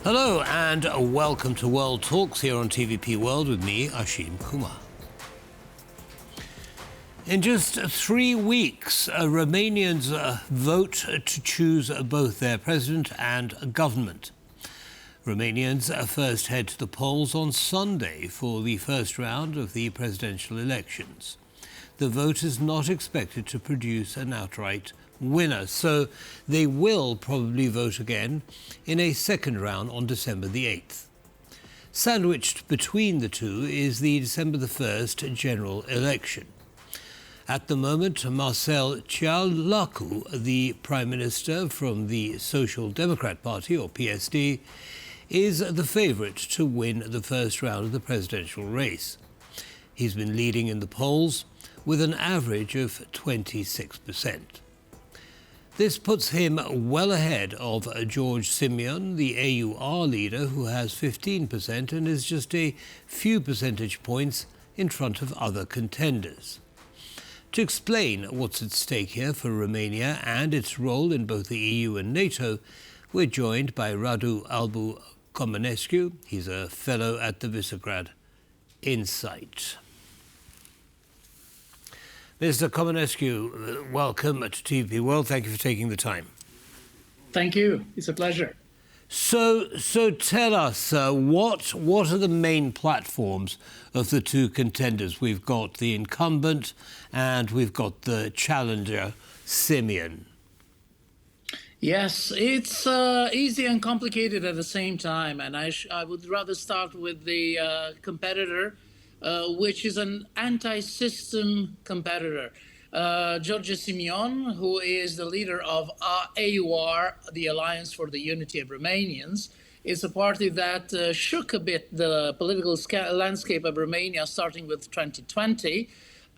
Hello and welcome to World Talks here on TVP World with me, Ashim Kumar. In just 3 weeks, Romanians vote to choose both their president and government. Romanians first head to the polls on Sunday for the first round of the presidential elections. The vote is not expected to produce an outright winner, so they will probably vote again in a second round on December the 8th. Sandwiched between the two is the December the 1st general election. At the moment, Marcel Ciolacu, the Prime Minister from the Social Democrat Party, or PSD, is the favourite to win the first round of the presidential race. He's been leading in the polls with an average of 26%. This puts him well ahead of George Simion, the AUR leader, who has 15% and is just a few percentage points in front of other contenders. To explain what's at stake here for Romania and its role in both the EU and NATO, we're joined by Radu Albu-Comănescu. He's a fellow at the Visegrad Insight. Mr. Comănescu, welcome to TVP World. Thank you for taking the time. Thank you. It's a pleasure. So tell us, what are the main platforms of the two contenders? We've got the incumbent and we've got the challenger, Simion. Yes, it's easy and complicated at the same time. And I would rather start with the competitor, which is an anti-system competitor. George Simion, who is the leader of AUR, the Alliance for the Unity of Romanians, is a party that shook a bit the political landscape of Romania starting with 2020.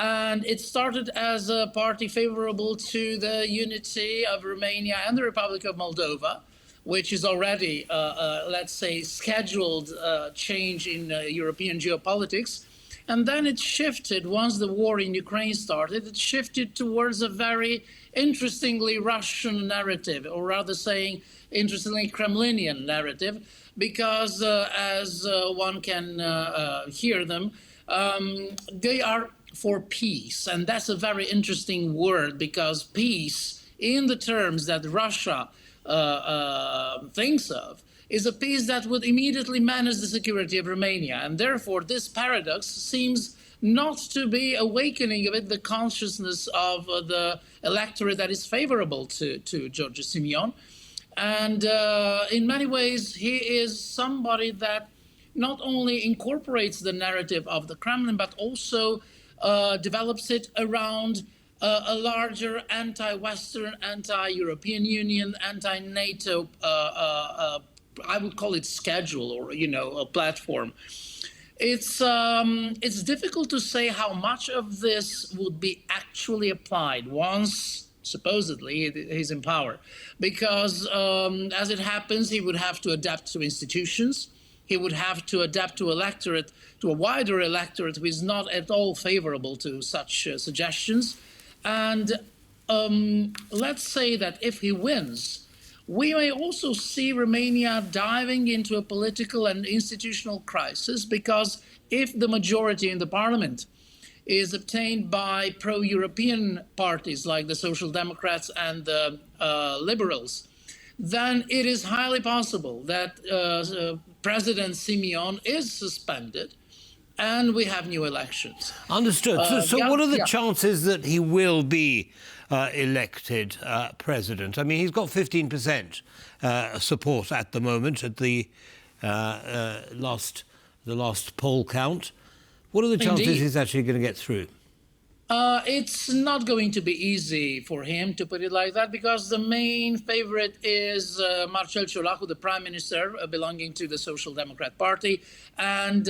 And it started as a party favorable to the unity of Romania and the Republic of Moldova, which is already, let's say, scheduled change in European geopolitics. And then it shifted, once the war in Ukraine started, it shifted towards a very interestingly Russian narrative, or rather saying, interestingly Kremlinian narrative, because as one can hear them, they are for peace. And that's a very interesting word, because peace, in the terms that Russia thinks of, is a peace that would immediately manage the security of Romania. And therefore, this paradox seems not to be awakening a bit the consciousness of the electorate that is favorable to George Simion. And in many ways, he is somebody that not only incorporates the narrative of the Kremlin, but also develops it around a larger anti-Western, anti-European Union, anti-NATO I would call it schedule, or, a platform. It's difficult to say how much of this would be actually applied once, supposedly, he's in power. Because as it happens, he would have to adapt to institutions. He would have to adapt to a wider electorate who is not at all favorable to such suggestions. And let's say that if he wins, we may also see Romania diving into a political and institutional crisis, because if the majority in the parliament is obtained by pro-European parties like the Social Democrats and the Liberals, then it is highly possible that President Simion is suspended and we have new elections. Understood. So what are the chances that he will be elected president? I mean, he's got 15% support at the moment at the last poll count. What are the chances he's actually going to get through? It's not going to be easy for him, to put it like that, because the main favorite is Marcel Ciolacu, the Prime Minister belonging to the Social Democrat Party. And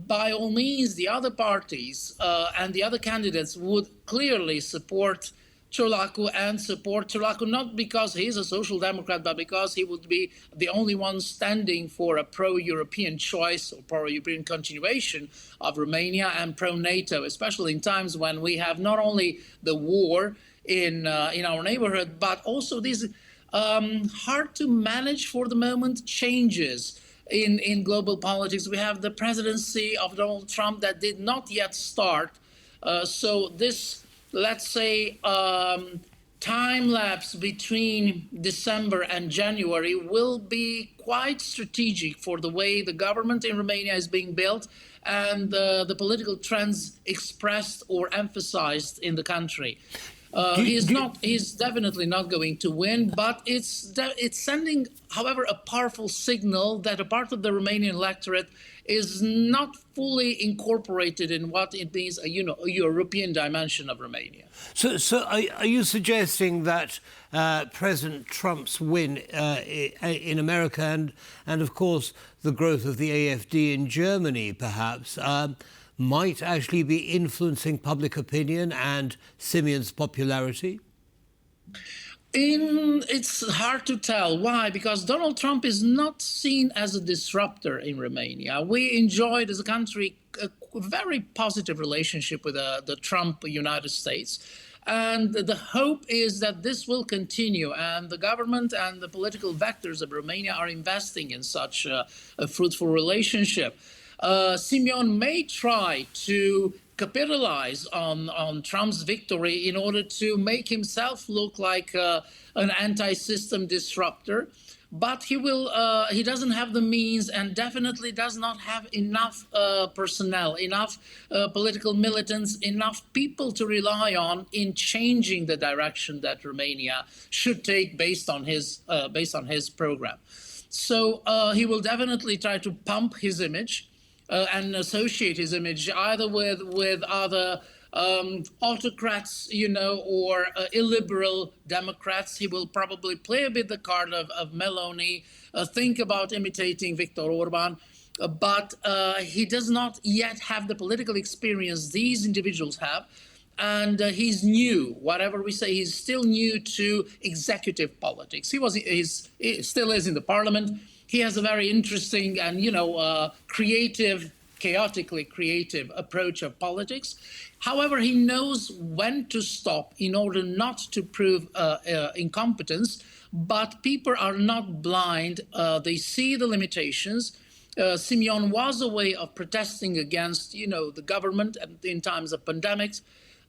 by all means, the other parties and the other candidates would clearly support Ciolacu and support Ciolacu, not because he's a social democrat, but because he would be the only one standing for a pro-European choice or pro-European continuation of Romania and pro-NATO, especially in times when we have not only the war in our neighborhood, but also these hard to manage for the moment, changes in global politics. We have the presidency of Donald Trump that did not yet start. So this, let's say, time lapse between December and January will be quite strategic for the way the government in Romania is being built and the political trends expressed or emphasized in the country. He's definitely not going to win, but it's sending, however, a powerful signal that a part of the Romanian electorate is not fully incorporated in what it means, a European dimension of Romania. So are you suggesting that President Trump's win in America and of course the growth of the AfD in Germany, perhaps, might actually be influencing public opinion and Simion's popularity? It's hard to tell. Why? Because Donald Trump is not seen as a disruptor in Romania. We enjoyed, as a country, a very positive relationship with the Trump United States. And the hope is that this will continue, and the government and the political vectors of Romania are investing in such a fruitful relationship. Simion may try to capitalize on Trump's victory in order to make himself look like an anti-system disruptor, but he doesn't have the means and definitely does not have enough personnel, enough political militants, enough people to rely on in changing the direction that Romania should take based on his program. So he will definitely try to pump his image. And associate his image either with other autocrats, or illiberal Democrats. He will probably play a bit the card of Meloni, think about imitating Viktor Orban, but he does not yet have the political experience these individuals have. And he's new. Whatever we say, he's still new to executive politics. He still is in the parliament. He has a very interesting and, chaotically creative approach of politics. However, he knows when to stop in order not to prove incompetence. But people are not blind. They see the limitations. Simion was a way of protesting against, the government in times of pandemics.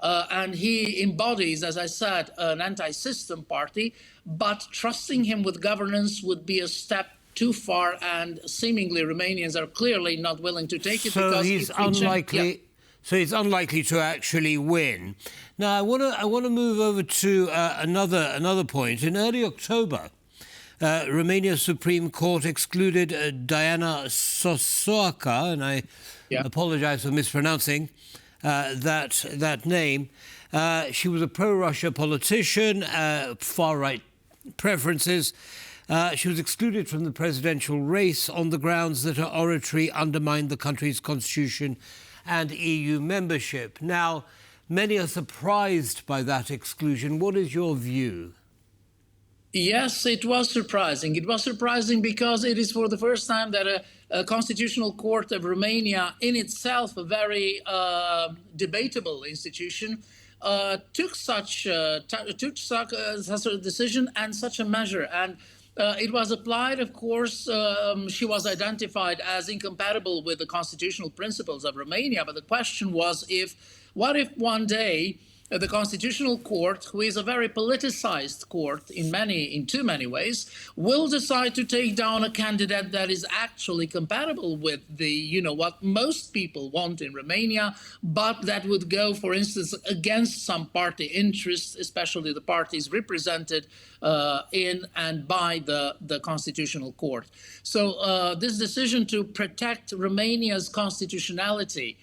And he embodies, as I said, an anti-system party. But trusting him with governance would be a step too far, and seemingly Romanians are clearly not willing to take it. So he's unlikely. So he's unlikely to actually win. Now I want to move over to another point. In early October, Romania's Supreme Court excluded Diana Sosoaca, and I apologise for mispronouncing that name. She was a pro-Russia politician, far-right preferences. She was excluded from the presidential race on the grounds that her oratory undermined the country's constitution and EU membership. Now, many are surprised by that exclusion. What is your view? Yes, it was surprising. It was surprising because it is for the first time that a constitutional court of Romania, in itself a very debatable institution, took such a decision and such a measure. And it was applied, of course. She was identified as incompatible with the constitutional principles of Romania. But the question was, what if one day the Constitutional Court, who is a very politicized court in too many ways, will decide to take down a candidate that is actually compatible with what most people want in Romania, but that would go, for instance, against some party interests, especially the parties represented in and by the Constitutional Court. So this decision to protect Romania's constitutionality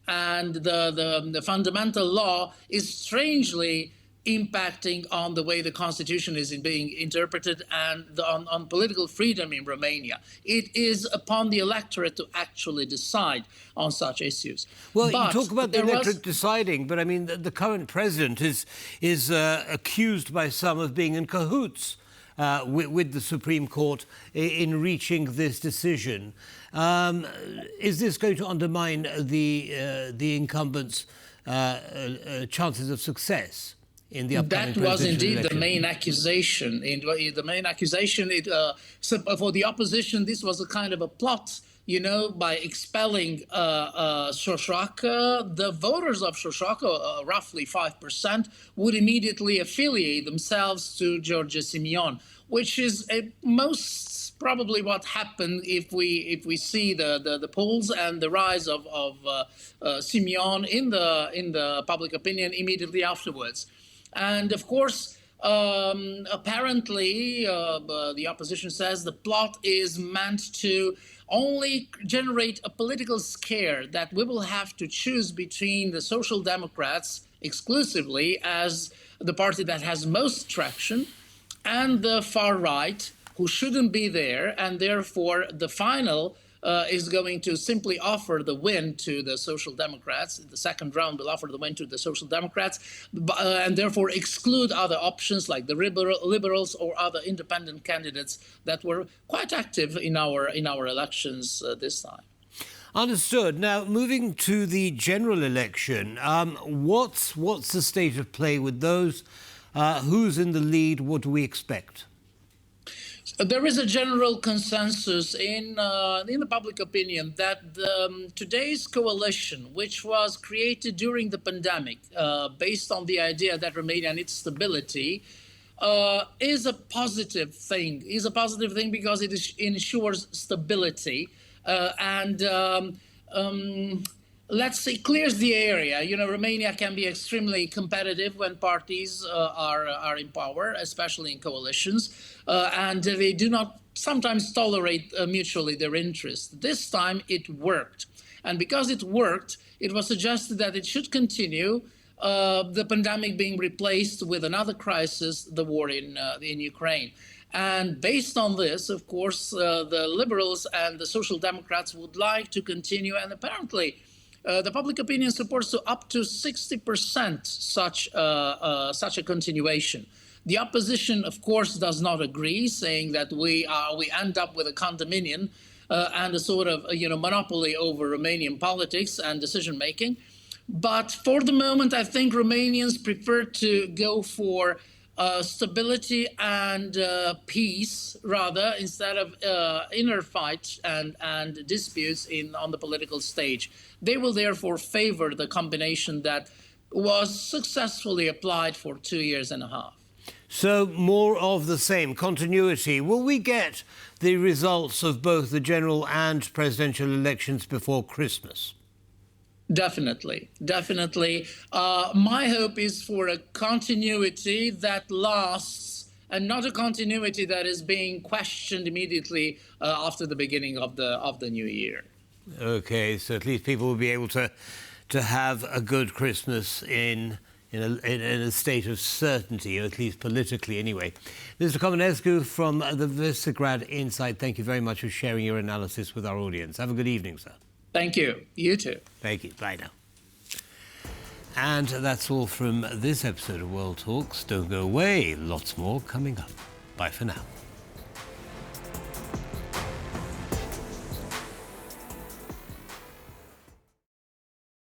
and the fundamental law is strangely impacting on the way the Constitution is being interpreted and on political freedom in Romania. It is upon the electorate to actually decide on such issues. Well, you talk about the electorate deciding, but I mean, the current president is accused by some of being in cahoots with the Supreme Court in reaching this decision. Is this going to undermine the incumbent's chances of success in the upcoming That was presidential indeed election? the main accusation. The main accusation for the opposition, this was a kind of a plot. By expelling Ciolacu, the voters of Ciolacu, roughly 5%, would immediately affiliate themselves to George Simion, which is most probably what happened if we see the polls and the rise of Simion in the public opinion immediately afterwards. And of course, apparently, the opposition says the plot is meant to only generate a political scare that we will have to choose between the Social Democrats exclusively as the party that has most traction and the far right, who shouldn't be there, and therefore the final is going to simply offer the win to the Social Democrats. The second round will offer the win to the Social Democrats, and therefore exclude other options like the liberals or other independent candidates that were quite active in our elections this time. Understood. Now, moving to the general election, what's the state of play with those? Who's in the lead? What do we expect? There is a general consensus in the public opinion that today's coalition, which was created during the pandemic, based on the idea that Romania needs stability, is a positive thing. Is a positive thing because it ensures stability let's say, clears the area. Romania can be extremely competitive when parties are in power, especially in coalitions, and they do not sometimes tolerate mutually their interests. This time it worked. And because it worked, it was suggested that it should continue, the pandemic being replaced with another crisis, the war in Ukraine. And based on this, of course, the Liberals and the Social Democrats would like to continue, and apparently the public opinion supports up to 60% such a continuation. The opposition, of course, does not agree, saying that we end up with a condominium and a sort of monopoly over Romanian politics and decision making. But for the moment, I think Romanians prefer to go for stability and peace, rather, instead of inner fights and disputes on the political stage. They will therefore favor the combination that was successfully applied for 2.5 years. So more of the same, continuity. Will we get the results of both the general and presidential elections before Christmas? Definitely. My hope is for a continuity that lasts, and not a continuity that is being questioned immediately after the beginning of the new year. Okay, so at least people will be able to have a good Christmas in a state of certainty, or at least politically anyway. Mr. Comănescu from the Visegrad Insight, thank you very much for sharing your analysis with our audience. Have a good evening, sir. Thank you. You too. Thank you. Bye now. And that's all from this episode of World Talks. Don't go away. Lots more coming up. Bye for now.